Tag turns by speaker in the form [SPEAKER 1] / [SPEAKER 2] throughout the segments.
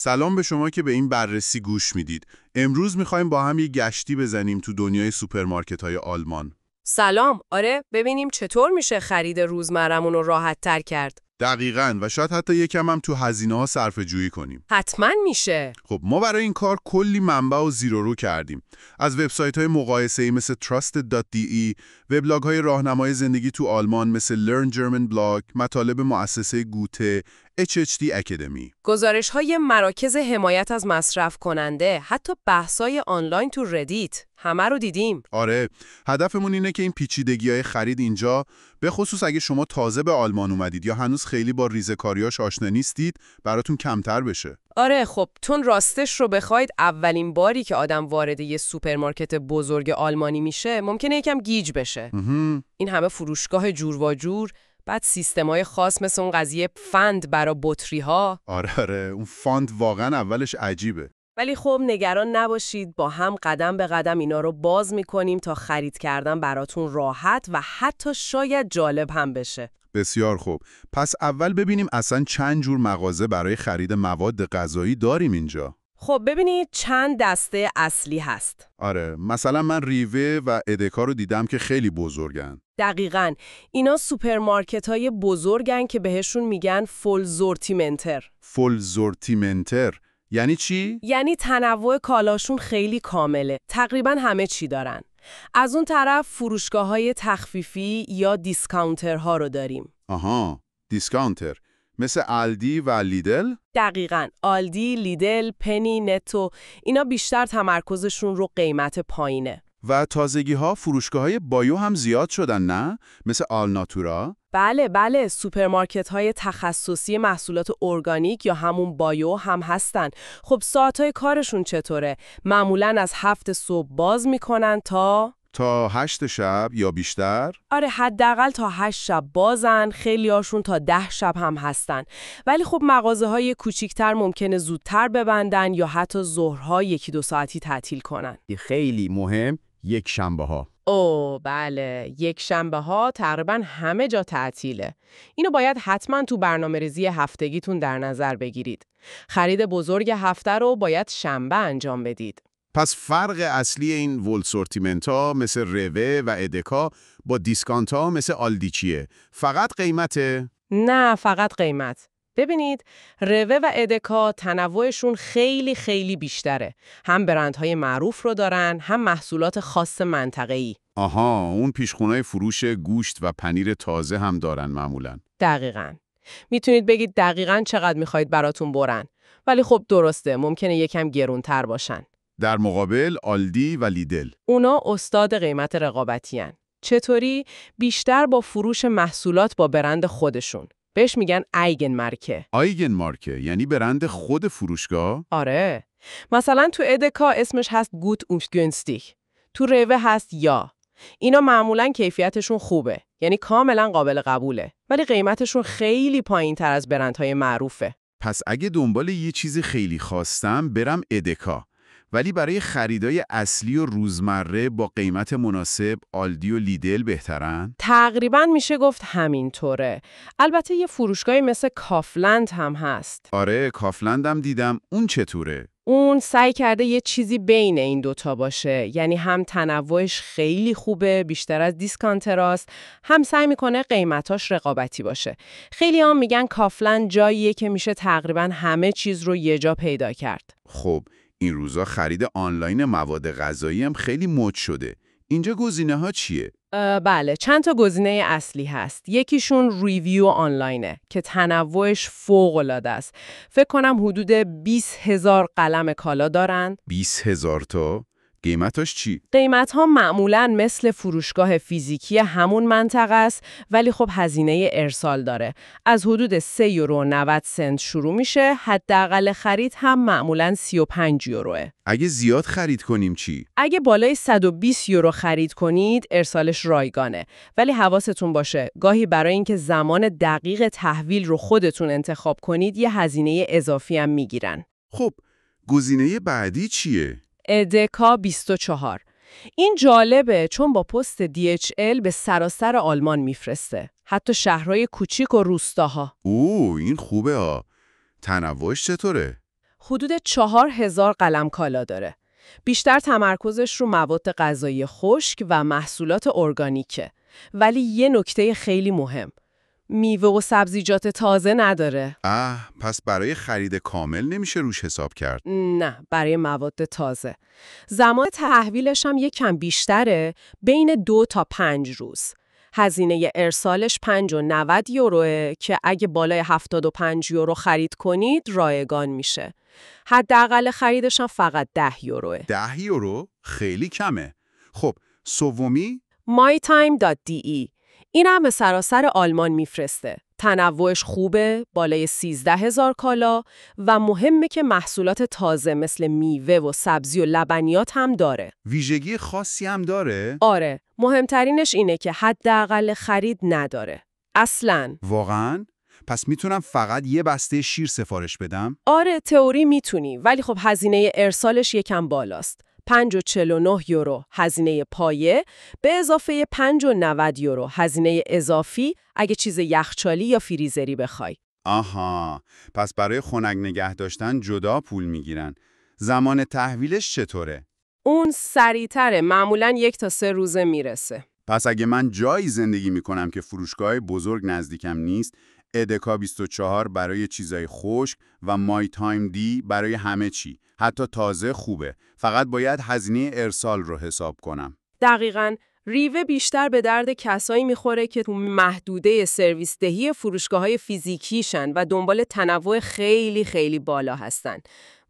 [SPEAKER 1] سلام به شما که به این بررسی گوش میدید. امروز میخوایم با هم یه گشتی بزنیم تو دنیای سوپرمارکت‌های آلمان.
[SPEAKER 2] سلام، آره ببینیم چطور میشه خرید روزمرمون رو راحت تر کرد.
[SPEAKER 1] دقیقاً و شاید حتی یکم هم تو هزینه‌ها صرفه‌جویی کنیم.
[SPEAKER 2] حتما میشه.
[SPEAKER 1] خب ما برای این کار کلی منبع و زیر و رو کردیم. از وبسایت‌های مقایسه‌ای مثل trusted.de، وبلاگ‌های راهنمای زندگی تو آلمان مثل Learn German Blog، مطالب مؤسسه گوته، HHD Academy.
[SPEAKER 2] گزارش‌های مراکز حمایت از مصرف کننده، حتی بحث‌های آنلاین تو ردیت، همه رو دیدیم.
[SPEAKER 1] آره، هدفمون اینه که این پیچیدگی‌های خرید اینجا، به خصوص اگه شما تازه به آلمان اومدید یا هنوز خیلی با ریزه‌کاریاش آشنا نیستید، براتون کمتر بشه.
[SPEAKER 2] آره خب تون راستش رو بخواید اولین باری که آدم وارد یه سوپرمارکت بزرگ آلمانی میشه ممکنه یکم گیج بشه. این همه فروشگاه جور و جور، بعد سیستم‌های خاص مثل اون قضیه فند برای بطری‌ها.
[SPEAKER 1] آره اون فاند واقعا اولش عجیبه.
[SPEAKER 2] ولی خب نگران نباشید، با هم قدم به قدم اینا رو باز می‌کنیم تا خرید کردن براتون راحت و حتی شاید جالب هم بشه.
[SPEAKER 1] بسیار خوب. پس اول ببینیم اصلا چند جور مغازه برای خرید مواد غذایی داریم اینجا.
[SPEAKER 2] خب ببینید چند دسته اصلی هست.
[SPEAKER 1] آره، مثلا من ریوه و ادکا رو دیدم که خیلی بزرگن.
[SPEAKER 2] دقیقاً. اینا سوپرمارکت‌های بزرگن که بهشون میگن فول زورتیمنتر.
[SPEAKER 1] فول زورتیمنتر یعنی چی؟
[SPEAKER 2] یعنی تنوع کالاشون خیلی کامله. تقریباً همه چی دارن. از اون طرف فروشگاه‌های تخفیفی یا دیسکاونترها رو داریم.
[SPEAKER 1] آها، دیسکاونتر. مثل آلدی و لیدل؟
[SPEAKER 2] دقیقاً. آلدی، لیدل، پنی، نتو، اینا بیشتر تمرکزشون رو قیمت پایینه.
[SPEAKER 1] و تازگی‌ها فروشگاه‌های بایو هم زیاد شدن نه؟ مثل آلناتورا؟
[SPEAKER 2] بله، سوپرمارکت‌های تخصصی محصولات ارگانیک یا همون بایو هم هستن. خب ساعت‌های کارشون چطوره؟ معمولاً از 7 صبح باز میکنن تا
[SPEAKER 1] 8 شب یا بیشتر؟
[SPEAKER 2] آره حداقل تا 8 شب بازن، خیلیاشون تا 10 شب هم هستن. ولی خب مغازه‌های کوچیک‌تر ممکنه زودتر ببندن یا حتی ظهرها 1-2 ساعتی تعطیل کنن.
[SPEAKER 1] خیلی مهم، یک شنبه‌ها.
[SPEAKER 2] بله، یک شنبه ها تقریبا همه جا تعطیله. اینو باید حتما تو برنامه‌ریزی هفتگیتون در نظر بگیرید. خرید بزرگ هفته رو باید شنبه انجام بدید.
[SPEAKER 1] پس فرق اصلی این ولسورتیمنت‌ها مثل روه و ادکا با دیسکانت‌ها مثل آلدی چیه؟ فقط قیمته؟
[SPEAKER 2] نه، فقط قیمت. ببینید، روه و ادکا تنوعشون خیلی خیلی بیشتره. هم برندهای معروف رو دارن، هم محصولات خاص منطقه‌ای.
[SPEAKER 1] آها، اون پیشخونه‌های فروش گوشت و پنیر تازه هم دارن معمولاً.
[SPEAKER 2] دقیقاً. میتونید بگید دقیقاً چقدر میخواید براتون برن. ولی خب درسته، ممکنه یکم گرونتر باشن.
[SPEAKER 1] در مقابل آلدی و لیدل.
[SPEAKER 2] اونا استاد قیمت رقابتی‌ان. چطوری؟ بیشتر با فروش محصولات با برند خودشون. بهش میگن ایگن مارکه.
[SPEAKER 1] ایگن مارکه یعنی برند خود فروشگاه؟
[SPEAKER 2] آره. مثلا تو ادکا اسمش هست گوت und günstig. تو روه هست یا. اینا معمولاً کیفیتشون خوبه. یعنی کاملا قابل قبوله. ولی قیمتشون خیلی پایین‌تر از برندهای معروفه.
[SPEAKER 1] پس اگه دنبال یه چیز خیلی خواستم برم ادکا. ولی برای خریدای اصلی و روزمره با قیمت مناسب آلدی و لیدل بهترن؟
[SPEAKER 2] تقریباً میشه گفت همینطوره. البته یه فروشگاهی مثل کافلند هم هست.
[SPEAKER 1] آره، کافلندم دیدم. اون چطوره؟
[SPEAKER 2] اون سعی کرده یه چیزی بین این دوتا باشه. یعنی هم تنوعش خیلی خوبه، بیشتر از دیسکانتراست، هم سعی میکنه قیمتاش رقابتی باشه. خیلی هم میگن کافلند جاییه که میشه تقریباً همه چیز رو یه جا پیدا کرد.
[SPEAKER 1] خب این روزا خرید آنلاین مواد غذایی هم خیلی مد شده. اینجا گزینه‌ها چیه؟
[SPEAKER 2] بله، چند تا گزینه اصلی هست. یکیشون ریویو آنلاینه که تنوعش فوق‌العاده است. فکر کنم حدود 20,000 قلم کالا دارن.
[SPEAKER 1] 20,000 تا؟ قیمتاش چی؟
[SPEAKER 2] قیمت‌ها معمولاً مثل فروشگاه فیزیکی همون منطقه است، ولی خب هزینه ارسال داره. از حدود 3 یورو و 90 سنت شروع میشه، حداقل خرید هم معمولاً 35 یوروه.
[SPEAKER 1] اگه زیاد خرید کنیم چی؟
[SPEAKER 2] اگه بالای 120 یورو خرید کنید، ارسالش رایگانه. ولی حواستون باشه، گاهی برای اینکه زمان دقیق تحویل رو خودتون انتخاب کنید، یه هزینه اضافی هم میگیرن.
[SPEAKER 1] خب گزینه بعدی چیه؟
[SPEAKER 2] ادکا 24. این جالبه چون با پست DHL به سراسر آلمان میفرسته. حتی شهرهای کوچیک و روستاها.
[SPEAKER 1] این خوبه ها. تنوعش چطوره؟
[SPEAKER 2] حدود 4000 قلم کالا داره. بیشتر تمرکزش رو مواد غذایی خشک و محصولات ارگانیکه. ولی یه نکته خیلی مهم. میوه و سبزیجات تازه نداره.
[SPEAKER 1] پس برای خرید کامل نمیشه روش حساب کرد.
[SPEAKER 2] نه، برای مواد تازه. زمان تحویلش هم یکم بیشتره، بین 2 تا 5 روز. هزینه ارسالش 5.90 یوروه که اگه بالای 75 یورو خرید کنید رایگان میشه. حداقل خریدش هم فقط 10 یوروه.
[SPEAKER 1] 10 یورو؟ خیلی کمه. خب، سومی؟
[SPEAKER 2] mytime.de این هم به سراسر آلمان میفرسته. تنوعش خوبه، بالای 13,000 کالا و مهمه که محصولات تازه مثل میوه و سبزی و لبنیات هم داره.
[SPEAKER 1] ویژگی خاصی هم داره؟
[SPEAKER 2] آره، مهمترینش اینه که حداقل خرید نداره. اصلاً.
[SPEAKER 1] واقعاً؟ پس میتونم فقط یه بسته شیر سفارش بدم؟
[SPEAKER 2] آره، تئوری میتونی، ولی خب هزینه ارسالش یکم بالاست. 5.49 یورو هزینه پایه به اضافه 5.90 یورو هزینه اضافی اگه چیز یخچالی یا فریزری بخوای.
[SPEAKER 1] آها، پس برای خنک نگه داشتن جدا پول میگیرن. زمان تحویلش چطوره؟
[SPEAKER 2] اون سریع‌تره، معمولاً 1 تا 3 روزه میرسه.
[SPEAKER 1] پس اگه من جایی زندگی میکنم که فروشگاه بزرگ نزدیکم نیست، ادکا 24 برای چیزای خشک و مای تایم دی برای همه چی، حتی تازه خوبه. فقط باید هزینه ارسال رو حساب کنم.
[SPEAKER 2] دقیقاً، ریوه بیشتر به درد کسایی میخوره که تو محدوده سرویس دهی فروشگاه‌های فیزیکیشن و دنبال تنوع خیلی خیلی بالا هستن.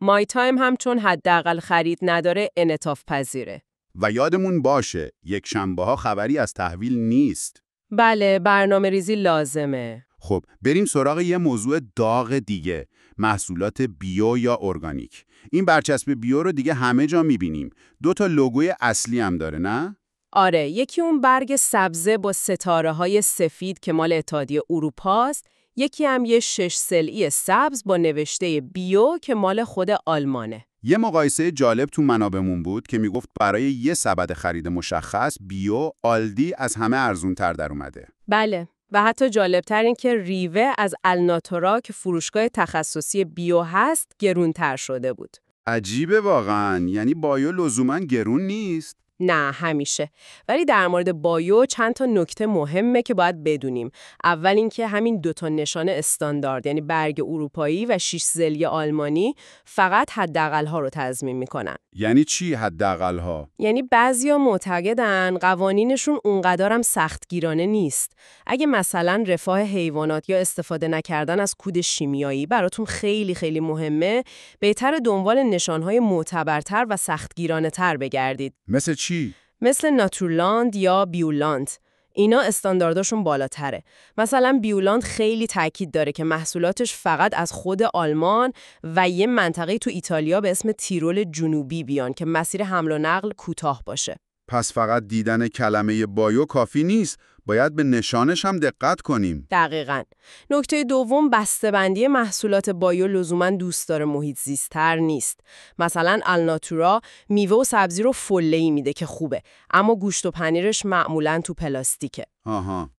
[SPEAKER 2] مای تایم هم چون حداقل خرید نداره انعطاف پذیره.
[SPEAKER 1] و یادمون باشه، یک شنبه‌ها خبری از تحویل نیست.
[SPEAKER 2] بله، برنامه ریزی لازمه.
[SPEAKER 1] خب، بریم سراغ یه موضوع داغ دیگه، محصولات بیو یا ارگانیک. این برچسب بیو رو دیگه همه جا میبینیم. 2 تا لوگوی اصلی هم داره، نه؟
[SPEAKER 2] آره، یکی اون برگ سبزه با ستاره‌های سفید که مال اتحادیه اروپاست، یکی هم یه 6 ضلعی سبز با نوشته بیو که مال خود آلمانه.
[SPEAKER 1] یه مقایسه جالب تو منابعمون بود که میگفت برای یه سبد خرید مشخص بیو آلدی از همه ارزون‌تر در اومده.
[SPEAKER 2] بله، و حتی جالبتر این که ریوه از الناتورا که فروشگاه تخصصی بیو هست گرونتر شده بود.
[SPEAKER 1] عجیبه واقعاً، یعنی بایو لزوماً گرون نیست.
[SPEAKER 2] نه همیشه، ولی در مورد بایو چند تا نکته مهمه که باید بدونیم. اول اینکه همین 2 تا نشانه استاندارد، یعنی برگ اروپایی و 6 ضلعی آلمانی، فقط حداقل‌ها رو تضمین میکنن.
[SPEAKER 1] یعنی چی حداقل‌ها؟
[SPEAKER 2] یعنی بعضیا معتقدن قوانینشون اونقدرم سختگیرانه نیست. اگه مثلا رفاه حیوانات یا استفاده نکردن از کود شیمیایی براتون خیلی خیلی مهمه، بهتر دنبال نشانهای معتبرتر و سختگیرانه‌تر بگردید.
[SPEAKER 1] مثل چی؟
[SPEAKER 2] مثل ناتورلاند یا بیولاند. اینا استاندارداشون بالاتره. مثلا بیولاند خیلی تاکید داره که محصولاتش فقط از خود آلمان و یه منطقه تو ایتالیا به اسم تیرول جنوبی بیان که مسیر حمل و نقل کوتاه باشه.
[SPEAKER 1] پس فقط دیدن کلمه بایو کافی نیست، باید به نشانش هم دقت کنیم.
[SPEAKER 2] دقیقاً. نکته دوم، بسته‌بندی محصولات بایو لزوماً دوستدار محیط زیست‌تر نیست. مثلا الناتورا میوه و سبزی رو فله‌ای میده که خوبه، اما گوشت و پنیرش معمولاً تو پلاستیکه.
[SPEAKER 1] آها.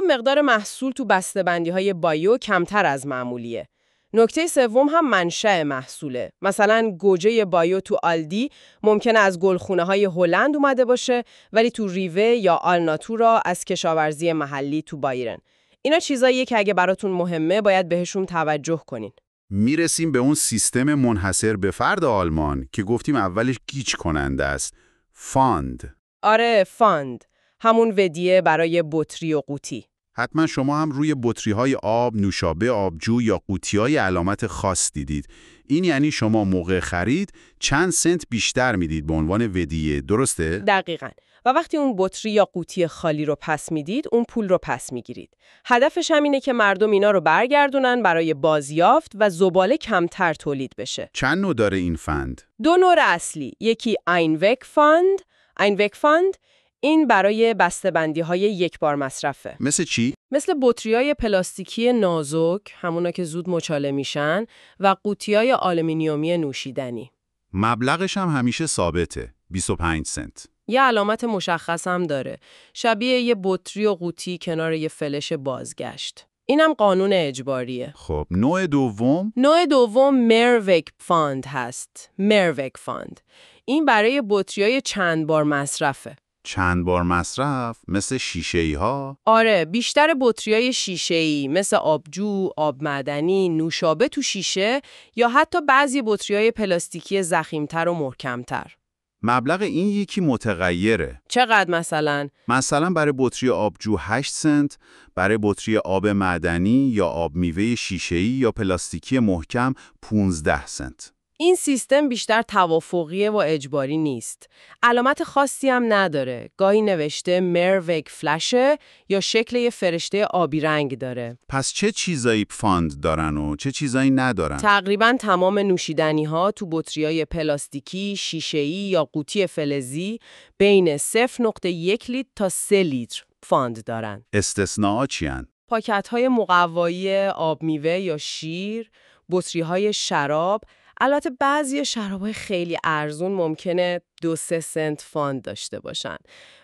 [SPEAKER 2] مقدار محصول تو بسته‌بندی‌های بایو کمتر از معمولیه. نکته سوم هم منشأ محصوله. مثلا گوجه بایو تو آلدی ممکنه از گلخونه‌های هلند اومده باشه، ولی تو ریوه یا آلناتورا از کشاورزی محلی تو بایرن. اینا چیزاییه که اگه براتون مهمه باید بهشون توجه کنین.
[SPEAKER 1] میرسیم به اون سیستم منحصر به فرد آلمان که گفتیم اولش گیج کننده است. فاند.
[SPEAKER 2] آره، فاند. همون ودیه برای بطری و قوطی.
[SPEAKER 1] حتما شما هم روی بطری‌های آب، نوشابه، آبجو یا قوطی‌های علامت خاص دیدید. این یعنی شما موقع خرید چند سنت بیشتر میدید به عنوان ودیه، درسته؟
[SPEAKER 2] دقیقاً. و وقتی اون بطری یا قوطی خالی رو پس میدید، اون پول رو پس میگیرید. هدفش هم اینه که مردم اینا رو برگردونن برای بازیافت و زباله کمتر تولید بشه.
[SPEAKER 1] چند نوع داره این فند؟
[SPEAKER 2] 2 نوع اصلی. یکی اینوک فاند. این برای بسته‌بندی‌های یک بار مصرفه.
[SPEAKER 1] مثل چی؟
[SPEAKER 2] مثل بطری‌های پلاستیکی نازک، همونا که زود مچاله میشن، و قوطی‌های آلومینیومی نوشیدنی.
[SPEAKER 1] مبلغش هم همیشه ثابته، 25 سنت.
[SPEAKER 2] یه علامت مشخص هم داره. شبیه یه بطری و قوطی کنار یه فلش بازگشت. اینم قانون اجباریه.
[SPEAKER 1] خب نوع دوم؟
[SPEAKER 2] نوع دوم مرویک فاند هست. مرویک فاند. این برای بطری‌های چند بار مصرفه.
[SPEAKER 1] چند بار مصرف مثل شیشه‌ای ها؟
[SPEAKER 2] آره، بیشتر بطری‌های شیشه‌ای مثل آبجو، آب معدنی، نوشابه تو شیشه یا حتی بعضی بطری‌های پلاستیکی ضخیم‌تر و محکم‌تر.
[SPEAKER 1] مبلغ این یکی متغیره.
[SPEAKER 2] چقدر مثلا؟
[SPEAKER 1] مثلا برای بطری آبجو 8 سنت، برای بطری آب معدنی یا آب میوه شیشه‌ای یا پلاستیکی محکم 15 سنت.
[SPEAKER 2] این سیستم بیشتر توافقیه و اجباری نیست. علامت خاصی هم نداره. گاهی نوشته مرویک فلشه یا شکل یه فرشته آبی رنگ داره.
[SPEAKER 1] پس چه چیزایی فاند دارن و چه چیزایی ندارن؟
[SPEAKER 2] تقریباً تمام نوشیدنی‌ها تو بطری‌های پلاستیکی، شیشه‌ای یا قوطی فلزی بین 0.1 لیتر تا 3 لیتر فاند دارن.
[SPEAKER 1] استثناء چیان؟
[SPEAKER 2] پاکت‌های مقوایی آب میوه یا شیر، بطری‌های شراب. البته بعضی شراب‌های خیلی ارزون ممکنه 2-3 سنت فاند داشته باشن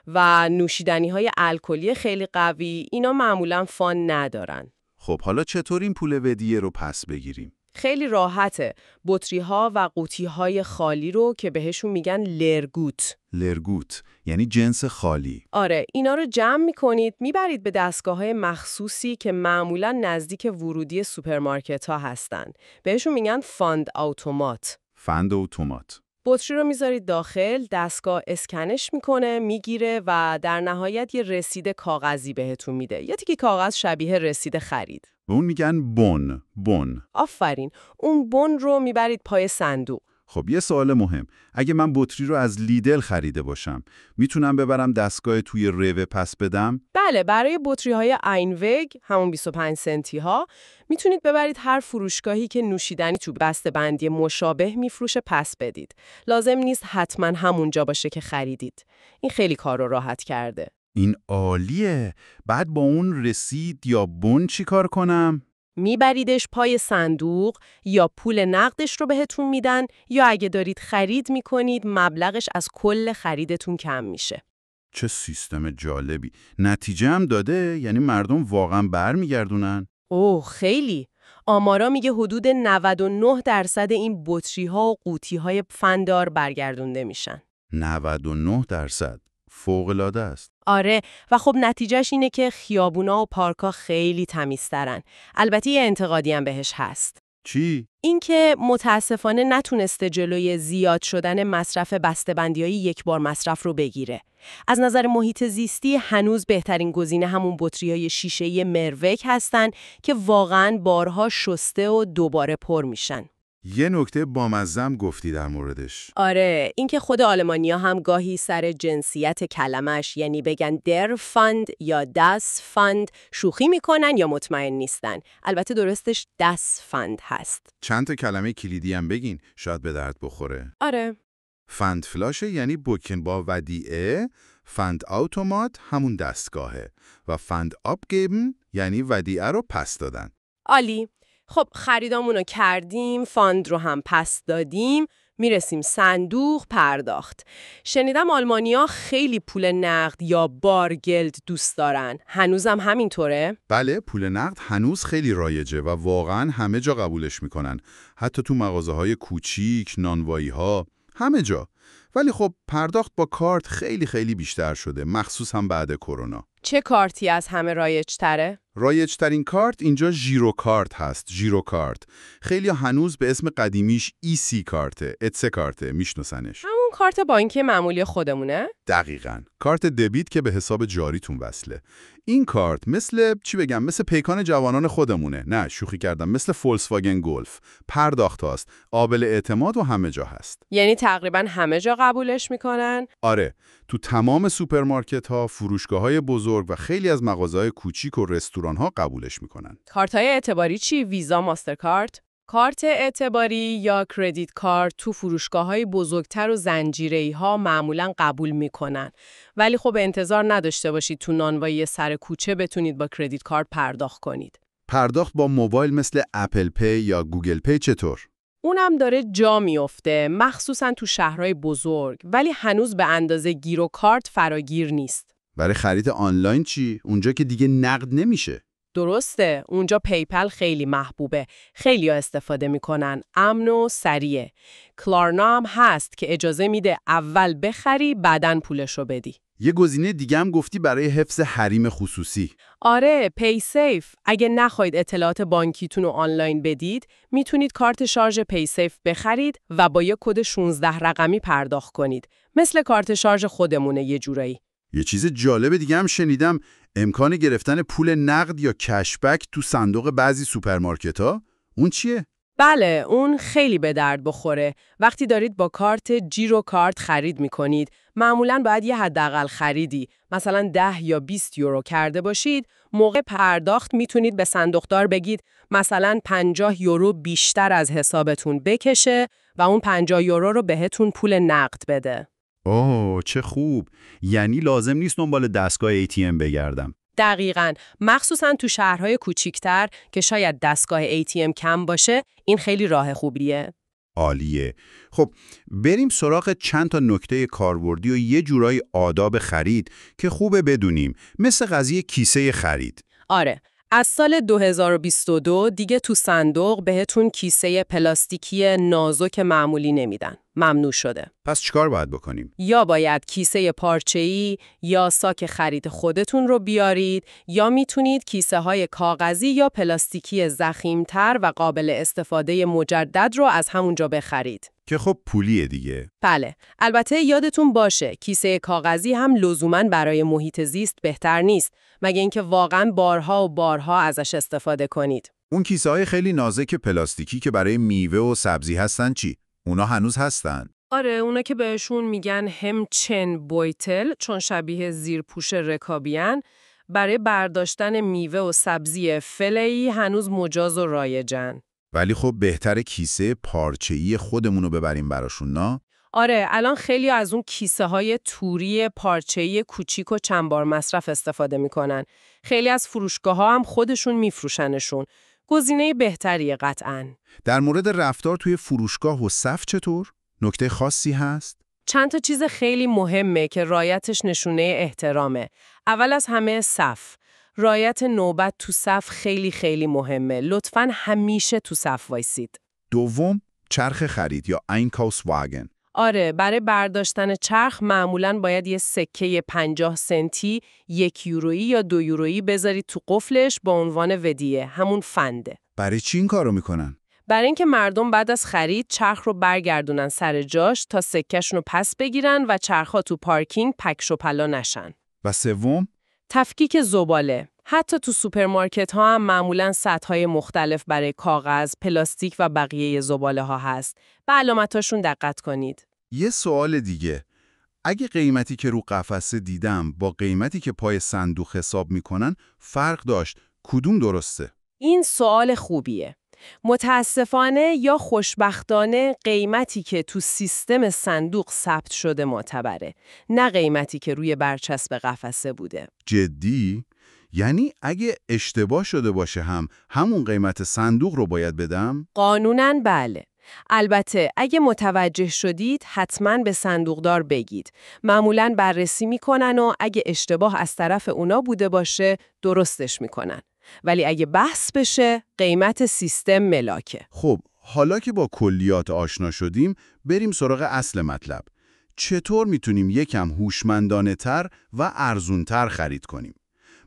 [SPEAKER 2] و نوشیدنی‌های الکلی خیلی قوی اینا معمولاً فاند ندارن.
[SPEAKER 1] خب حالا چطور این پول ودیعه رو پس بگیریم؟
[SPEAKER 2] خیلی راحته. بطری‌ها و قوطی‌های خالی رو که بهشون میگن لرگوت.
[SPEAKER 1] لرگوت یعنی جنس خالی.
[SPEAKER 2] آره، اینا رو جمع می‌کنید، میبرید به دستگاه‌های مخصوصی که معمولاً نزدیک ورودی سوپرمارکت‌ها هستن. بهشون میگن فاند اتومات.
[SPEAKER 1] فند اتومات.
[SPEAKER 2] بطری رو میذارید داخل، دستگاه اسکنش میکنه، میگیره و در نهایت یه رسید کاغذی بهتون میده. یا تیکه کاغذ شبیه رسید خرید.
[SPEAKER 1] به اون میگن بن.
[SPEAKER 2] آفرین. اون بن رو میبرید پای صندوق.
[SPEAKER 1] خب یه سوال مهم. اگه من بطری رو از لیدل خریده باشم، میتونم ببرم دستگاه توی روه پس بدم؟
[SPEAKER 2] بله، برای بطری‌های اینوگ، همون 25 سنتی ها، میتونید ببرید هر فروشگاهی که نوشیدنی تو بسته‌بندی مشابه میفروشه پس بدید. لازم نیست حتما همونجا باشه که خریدید. این خیلی کار رو راحت کرده.
[SPEAKER 1] این عالیه. بعد با اون رسید یا بن چی کار کنم؟
[SPEAKER 2] میبریدش پای صندوق یا پول نقدش رو بهتون میدن یا اگه دارید خرید میکنید مبلغش از کل خریدتون کم میشه.
[SPEAKER 1] چه سیستم جالبی. نتیجه هم داده؟ یعنی مردم واقعا برمیگردونن؟
[SPEAKER 2] اوه خیلی. آمارا میگه حدود 99% این بطری‌ها و قوطی‌های فندار برگردونده میشن.
[SPEAKER 1] 99%. فوق‌العاده است.
[SPEAKER 2] آره، و خب نتیجهش اینه که خیابونا و پارکا خیلی تمیزترن. البته یه انتقادی هم بهش هست.
[SPEAKER 1] چی؟
[SPEAKER 2] اینکه متاسفانه نتونسته جلوی زیاد شدن مصرف بسته‌بندی‌های یک بار مصرف رو بگیره. از نظر محیط زیستی هنوز بهترین گزینه همون بطری‌های شیشه‌ای مرویک هستن که واقعاً بارها شسته و دوباره پر میشن.
[SPEAKER 1] یه نکته بامزه‌ام گفتی در موردش.
[SPEAKER 2] آره، اینکه خود آلمانی‌ها هم گاهی سر جنسیت کلمش، یعنی بگن در فاند یا داس فاند، شوخی میکنن یا مطمئن نیستن. البته درستش داس فاند هست.
[SPEAKER 1] چند تا کلمه کلیدی هم بگین، شاید به درد بخوره.
[SPEAKER 2] آره.
[SPEAKER 1] فند فلاشه یعنی بوکن با ودیعه، فند اتومات همون دستگاهه و فند abgeben یعنی ودیعه رو پس دادن.
[SPEAKER 2] عالی. خب خریدامونو کردیم، فاند رو هم پس دادیم، میرسیم صندوق پرداخت. شنیدم آلمانی‌ها خیلی پول نقد یا بارگلد دوست دارن. هنوزم همینطوره؟
[SPEAKER 1] بله، پول نقد هنوز خیلی رایجه و واقعا همه جا قبولش میکنن. حتی تو مغازه‌های کوچیک، نانوایی‌ها، همه جا. ولی خب پرداخت با کارت خیلی بیشتر شده، مخصوصا بعد کرونا.
[SPEAKER 2] چه کارتی از همه رایج‌تره؟
[SPEAKER 1] رایج‌ترین کارت اینجا ژیرو کارت هست. ژیرو کارت. خیلی هنوز به اسم قدیمیش ایسی کارته، اتسه کارته، میشناسنش.
[SPEAKER 2] همون کارت بانکی معمولی خودمونه؟
[SPEAKER 1] دقیقاً. کارت دبیت که به حساب جاریتون وصله. این کارت مثل مثل پیکان جوانان خودمونه. نه، شوخی کردم. مثل فولکسواگن گلف. پرداخت هاست. قابل اعتماد و همه جا هست.
[SPEAKER 2] یعنی تقریباً همه جا قبولش میکنن؟
[SPEAKER 1] آره. تو تمام سوپرمارکت ها، فروشگاه های بزرگ و خیلی از مغازه‌های کوچیک و رستوران ها قبولش میکنن.
[SPEAKER 2] کارت‌های اعتباری چی؟ ویزا، ماسترکارد؟ کارت اعتباری یا کردیت کارت تو فروشگاه‌های بزرگتر و زنجیره‌ای‌ها معمولاً قبول میکنن. ولی خب انتظار نداشته باشید تو نانوایی سر کوچه بتونید با کردیت کارت پرداخت کنید.
[SPEAKER 1] پرداخت با موبایل مثل اپل پی یا گوگل پی چطور؟
[SPEAKER 2] اونم داره جا میفته، مخصوصاً تو شهرهای بزرگ، ولی هنوز به اندازه گیرو کارت فراگیر نیست.
[SPEAKER 1] برای خرید آنلاین چی؟ اونجا که دیگه نقد نمیشه.
[SPEAKER 2] درسته، اونجا پیپل خیلی محبوبه. خیلی‌ها استفاده میکنن. امن و سریعه. کلارنا هم هست که اجازه میده اول بخری بعدن پولشو بدی.
[SPEAKER 3] یه گزینه دیگه هم گفتی برای حفظ حریم خصوصی.
[SPEAKER 2] آره، پی سیف. اگه نخواید اطلاعات بانکیتون رو آنلاین بدید، میتونید کارت شارژ پی سیف بخرید و با یه کد 16 رقمی پرداخت کنید. مثل کارت شارژ خودمونه یه جورایی.
[SPEAKER 3] یه چیز جالب دیگه هم شنیدم، امکان گرفتن پول نقد یا کشبک تو صندوق بعضی سوپرمارکت‌ها. اون چیه؟
[SPEAKER 2] بله، اون خیلی به درد بخوره. وقتی دارید با کارت جیرو کارت خرید میکنید، معمولاً باید یه حداقل خریدی، مثلا 10 یا 20 یورو کرده باشید. موقع پرداخت میتونید به صندوقدار بگید مثلا 50 یورو بیشتر از حسابتون بکشه و اون 50 یورو رو بهتون پول نقد بده.
[SPEAKER 3] اوه چه خوب. یعنی لازم نیست دنبال دستگاه ATM بگردم.
[SPEAKER 2] دقیقاً، مخصوصاً تو شهرهای کوچیک‌تر که شاید دستگاه ATM کم باشه، این خیلی راه خوبیه.
[SPEAKER 3] عالیه. خب بریم سراغ چند تا نکته کاربردی و یه جورای آداب خرید که خوبه بدونیم، مثل قضیه کیسه خرید.
[SPEAKER 2] آره، از سال 2022 دیگه تو صندوق بهتون کیسه پلاستیکی نازک معمولی نمیدن. ممنوع شده.
[SPEAKER 3] پس چیکار باید بکنیم؟
[SPEAKER 2] یا باید کیسه پارچه‌ای یا ساک خرید خودتون رو بیارید، یا میتونید کیسه های کاغذی یا پلاستیکی ضخیم‌تر و قابل استفاده مجدد رو از همونجا بخرید.
[SPEAKER 3] که خب پولیه دیگه.
[SPEAKER 2] بله، البته یادتون باشه کیسه کاغذی هم لزوماً برای محیط زیست بهتر نیست، مگه اینکه واقعاً بارها و بارها ازش استفاده کنید.
[SPEAKER 3] اون کیسه های خیلی نازک پلاستیکی که برای میوه و سبزی هستن چی؟ اونا هنوز هستن؟
[SPEAKER 2] آره، اونا که بهشون میگن همچن بویتل، چون شبیه زیرپوش رکابیان، برای برداشتن میوه و سبزی فله‌ای هنوز مجاز و رایجن.
[SPEAKER 3] ولی خب بهتره کیسه پارچه‌ای خودمونو ببریم براشون، نه؟
[SPEAKER 2] آره، الان خیلی از اون کیسه های توری پارچه‌ای کوچیک و چند بار مصرف استفاده میکنن. خیلی از فروشگاه ها هم خودشون میفروشنشون. گزینه بهتریه قطعاً.
[SPEAKER 3] در مورد رفتار توی فروشگاه و صف چطور؟ نکته خاصی هست؟
[SPEAKER 2] چند تا چیز خیلی مهمه که رعایتش نشونه احترامه. اول از همه صف. رعایت نوبت تو صف خیلی خیلی مهمه. لطفاً همیشه تو صف وایسید.
[SPEAKER 3] دوم، چرخ خرید یا اینکاوسواگن.
[SPEAKER 2] آره، برای برداشتن چرخ معمولاً باید یه سکه 50 سنتی، 1 یورویی یا 2 یورویی بذارید تو قفلش با عنوان ودیعه، همون فنده.
[SPEAKER 3] برای چی این کارو میکنن؟
[SPEAKER 2] برای اینکه مردم بعد از خرید چرخ رو برگردونن سر جاش تا سکه‌شون رو پس بگیرن و چرخ‌ها تو پارکینگ پکش و پلا نشن.
[SPEAKER 3] و سوم،
[SPEAKER 2] تفکیک زباله. حتی تو سوپرمارکت‌ها هم معمولاً سطح‌های مختلف برای کاغذ، پلاستیک و بقیه زباله‌ها هست. به علامتاشون دقت کنید.
[SPEAKER 3] یه سوال دیگه. اگه قیمتی که رو قفسه دیدم با قیمتی که پای صندوق حساب میکنن فرق داشت، کدوم درسته؟
[SPEAKER 2] این سوال خوبیه. متاسفانه یا خوشبختانه قیمتی که تو سیستم صندوق ثبت شده معتبره، نه قیمتی که روی برچسب قفسه بوده.
[SPEAKER 3] جدی؟ یعنی اگه اشتباه شده باشه همون قیمت صندوق رو باید بدم؟
[SPEAKER 2] قانوناً بله. البته اگه متوجه شدید حتماً به صندوقدار بگید. معمولاً بررسی میکنن و اگه اشتباه از طرف اونا بوده باشه درستش میکنن. ولی اگه بحث بشه قیمت سیستم ملاکه.
[SPEAKER 3] خب حالا که با کلیات آشنا شدیم بریم سراغ اصل مطلب. چطور میتونیم یکم هوشمندانه‌تر و ارزونتر خرید کنیم؟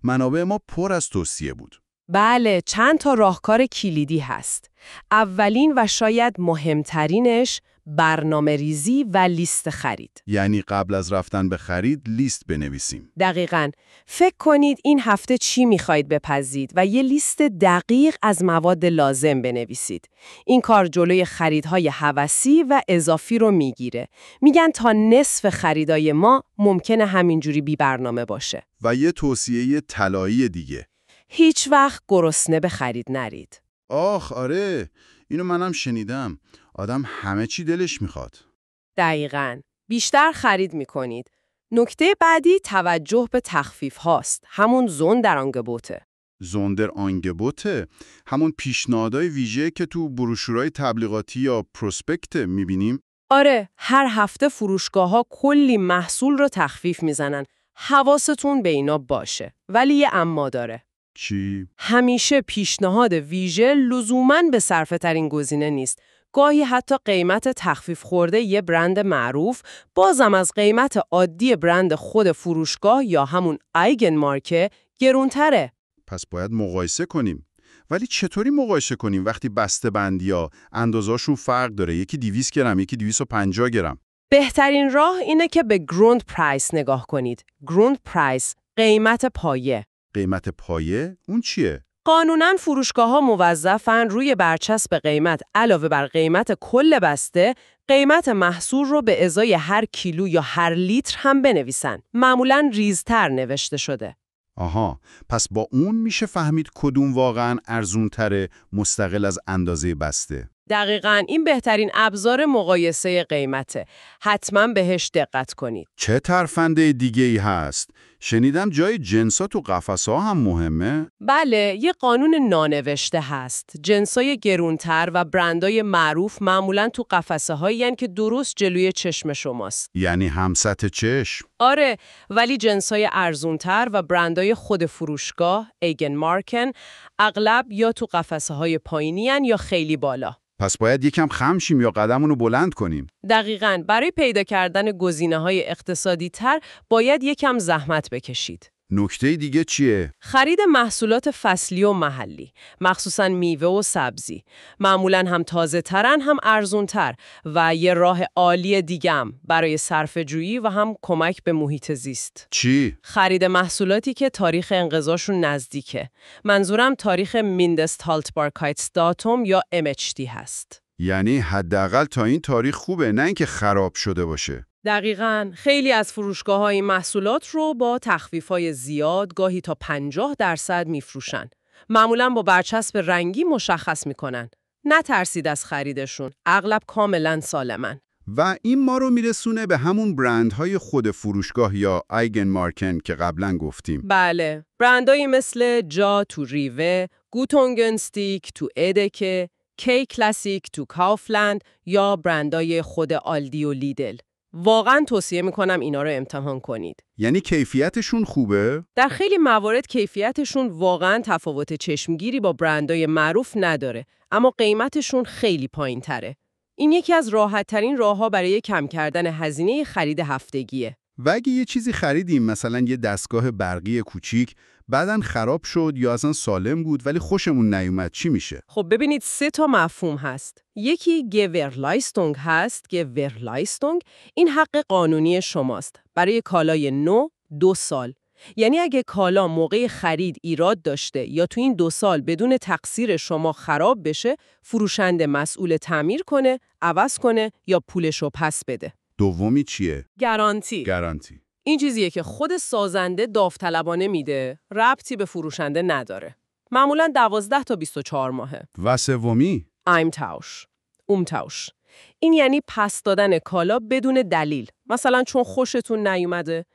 [SPEAKER 3] منابع ما پر از توصیه بود.
[SPEAKER 2] بله، چند تا راهکار کلیدی هست. اولین و شاید مهمترینش برنامه ریزی و لیست خرید.
[SPEAKER 3] یعنی قبل از رفتن به خرید لیست بنویسیم.
[SPEAKER 2] دقیقاً. فکر کنید این هفته چی میخواید بپزید و یه لیست دقیق از مواد لازم بنویسید. این کار جلوی خریدهای هوسی و اضافی رو میگیره. میگن تا نصف خریدای ما ممکنه همینجوری بی برنامه باشه.
[SPEAKER 3] و یه توصیه طلایی دیگه.
[SPEAKER 2] هیچ وقت گرسنه به خرید نرید.
[SPEAKER 3] آخ آره، اینو منم شنیدم. آدم همه چی دلش میخواد.
[SPEAKER 2] دقیقاً. بیشتر خرید میکنید. نکته بعدی توجه به تخفیف هاست. همون زوندرانگبوته.
[SPEAKER 3] زوندرانگبوته؟ همون پیشنهادهای ویژه که تو بروشورهای تبلیغاتی یا پروسپکت میبینیم؟
[SPEAKER 2] آره، هر هفته فروشگاه ها کلی محصول رو تخفیف میزنن. حواستون به اینا باشه. ولی یه اما داره.
[SPEAKER 3] چی؟
[SPEAKER 2] همیشه پیشنهاد ویژه لزوماً به صرفه ترین گزینه نیست. گاهی حتی قیمت تخفیف خورده یه برند معروف بازم از قیمت عادی برند خود فروشگاه یا همون آیگن مارکه گرونتره.
[SPEAKER 3] پس باید مقایسه کنیم. ولی چطوری مقایسه کنیم وقتی بسته‌بندی‌ها اندازه‌شون فرق داره؟ یکی 200 گرم، یکی 250 گرم.
[SPEAKER 2] بهترین راه اینه که به گروند پرایس نگاه کنید. گروند پرایس، قیمت پایه.
[SPEAKER 3] قیمت پایه؟ اون چیه؟
[SPEAKER 2] قانوناً فروشگاه‌ها موظفن روی برچسب قیمت علاوه بر قیمت کل بسته، قیمت محصول رو به ازای هر کیلو یا هر لیتر هم بنویسن. معمولاً ریزتر نوشته شده.
[SPEAKER 3] آها، پس با اون میشه فهمید کدوم واقعاً ارزون‌تره مستقل از اندازه بسته.
[SPEAKER 2] دقیقاً این بهترین ابزار مقایسه قیمته. حتماً بهش دقت کنید.
[SPEAKER 3] چه ترفنده دیگه‌ای هست؟ شنیدم جای جنسا تو قفس‌ها هم مهمه؟
[SPEAKER 2] بله، یه قانون نانوشته هست. جنسای گرونتر و برندای معروف معمولاً تو قفسه هایی که درست جلوی چشم شماست.
[SPEAKER 3] یعنی هم سطح چشم.
[SPEAKER 2] آره، ولی جنسای ارزونتر و برندای خود فروشگاه، ایگن مارکن، اغلب یا تو قفسه های پایینی هن یا خیلی بالا.
[SPEAKER 3] پس باید یکم خم شیم یا قدمونو بلند کنیم.
[SPEAKER 2] دقیقاً، برای پیدا کردن گزینه‌های اقتصادی تر باید یکم زحمت بکشید.
[SPEAKER 3] نکته دیگه چیه؟
[SPEAKER 2] خرید محصولات فصلی و محلی، مخصوصاً میوه و سبزی. معمولاً هم تازه ترن هم ارزون تر و یه راه عالی دیگم برای صرفه‌جویی و هم کمک به محیط زیست.
[SPEAKER 3] چی؟
[SPEAKER 2] خرید محصولاتی که تاریخ انقضاشون نزدیکه. منظورم تاریخ Mindesthaltbarkeitsdatum یا MHD هست.
[SPEAKER 3] یعنی حداقل تا این تاریخ خوبه، نه اینکه خراب شده باشه.
[SPEAKER 2] دقیقاً، خیلی از فروشگاه‌های محصولات رو با تخفیف‌های زیاد گاهی تا 50% میفروشن. معمولاً با برچسب رنگی مشخص میکنن. نترسید از خریدشون، اغلب کاملاً سالمن.
[SPEAKER 3] و این ما رو میرسونه به همون برندهای خود فروشگاه یا آیگن مارکن که قبلا گفتیم.
[SPEAKER 2] بله، برندایی مثل جا تو ریوه، گوتونگنستیک تو ادکه، کی کلاسیک تو کافلند یا برندای خود آلدی و لیدل. واقعاً توصیه میکنم اینا رو امتحان کنید.
[SPEAKER 3] یعنی کیفیتشون خوبه؟
[SPEAKER 2] در خیلی موارد کیفیتشون واقعاً تفاوت چشمگیری با برندای معروف نداره، اما قیمتشون خیلی پایین تره. این یکی از راحت‌ترین راه‌ها برای کم کردن هزینه خرید هفتگیه.
[SPEAKER 3] و اگه یه چیزی خریدیم، مثلا یه دستگاه برقی کوچیک، بعداً خراب شد یا اصلا سالم بود ولی خوشمون نیومد، چی میشه؟
[SPEAKER 2] خب ببینید 3 تا مفهوم هست. یکی گورلایستونگ هست. گورلایستونگ این حق قانونی شماست برای کالای نو 2 سال. یعنی اگه کالا موقع خرید ایراد داشته یا تو این 2 سال بدون تقصیر شما خراب بشه، فروشنده مسئول تعمیر کنه، عوض کنه یا پولشو پس بده.
[SPEAKER 3] دومی چیه؟
[SPEAKER 2] گارانتی. این چیزیه که خود سازنده داوطلبانه میده، ربطی به فروشنده نداره. معمولاً 12 تا 24 ماهه.
[SPEAKER 3] و سومی؟
[SPEAKER 2] Umtausch. این یعنی پس دادن کالا بدون دلیل. مثلا چون خوشتون نیومده.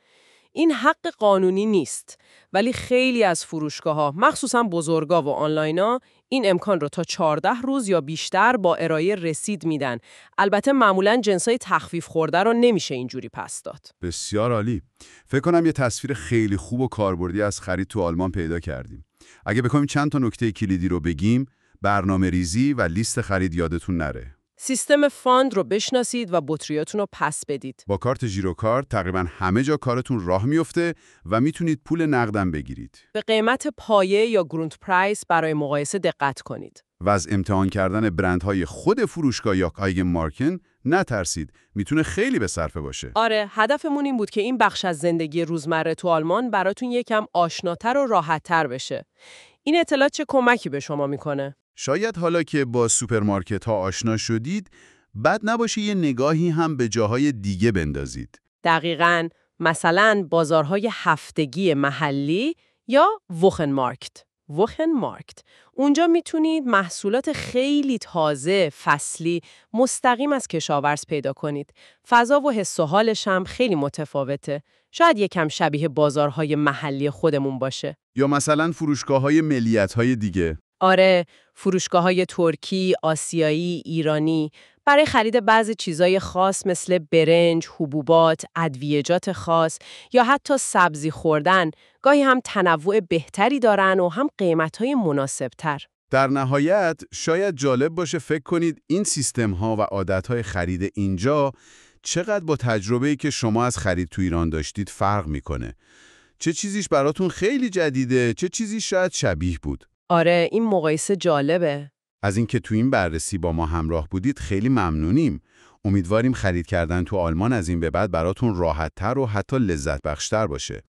[SPEAKER 2] این حق قانونی نیست. ولی خیلی از فروشگاه‌ها، مخصوصاً بزرگا و آنلاینا، این امکان رو تا 14 روز یا بیشتر با ارائه رسید میدن. البته معمولاً جنسای تخفیف خورده رو نمیشه اینجوری پس داد.
[SPEAKER 3] بسیار عالی. فکر کنم یه تصویر خیلی خوب و کاربردی از خرید تو آلمان پیدا کردیم. اگه بخوایم چند تا نکته کلیدی رو بگیم، برنامه‌ریزی و لیست خرید یادتون نره.
[SPEAKER 2] سیستم فاند رو بشناسید و بطریاتون رو پس بدید.
[SPEAKER 3] با کارت ژیروکارت تقریباً همه جا کارتون راه میفته و میتونید پول نقدم بگیرید.
[SPEAKER 2] به قیمت پایه یا گروند پرایس برای مقایسه دقت کنید.
[SPEAKER 3] و از امتحان کردن برندهای خود فروشگاه یا آیگن مارکن نترسید. میتونه خیلی به صرفه باشه.
[SPEAKER 2] آره، هدفمون این بود که این بخش از زندگی روزمره تو آلمان براتون یکم آشناتر و راحت‌تر بشه. این اطلاعات چه کمکی به شما میکنه؟
[SPEAKER 3] شاید حالا که با سوپرمارکت ها آشنا شدید، بد نباشه یه نگاهی هم به جاهای دیگه بندازید.
[SPEAKER 2] دقیقاً، مثلا بازارهای هفتگی محلی یا ووخنمارکت. اونجا میتونید محصولات خیلی تازه، فصلی، مستقیم از کشاورز پیدا کنید. فضا و حس و حالش هم خیلی متفاوته. شاید یکم شبیه بازارهای محلی خودمون باشه.
[SPEAKER 3] یا مثلا فروشگاه‌های ملیت‌های دیگه.
[SPEAKER 2] آره، فروشگاه‌های ترکی، آسیایی، ایرانی برای خرید بعضی چیزای خاص مثل برنج، حبوبات، ادویه‌جات خاص یا حتی سبزی خوردن گاهی هم تنوع بهتری دارن و هم قیمت‌های مناسب‌تر.
[SPEAKER 3] در نهایت شاید جالب باشه فکر کنید این سیستم‌ها و عادت‌های خرید اینجا چقدر با تجربه‌ای که شما از خرید تو ایران داشتید فرق می‌کنه. چه چیزیش براتون خیلی جدیده، چه چیزی شاید شبیه بود.
[SPEAKER 2] آره، این مقایسه جالبه.
[SPEAKER 3] از اینکه تو این بررسی با ما همراه بودید خیلی ممنونیم. امیدواریم خرید کردن تو آلمان از این به بعد براتون راحت‌تر و حتی لذت بخش‌تر باشه.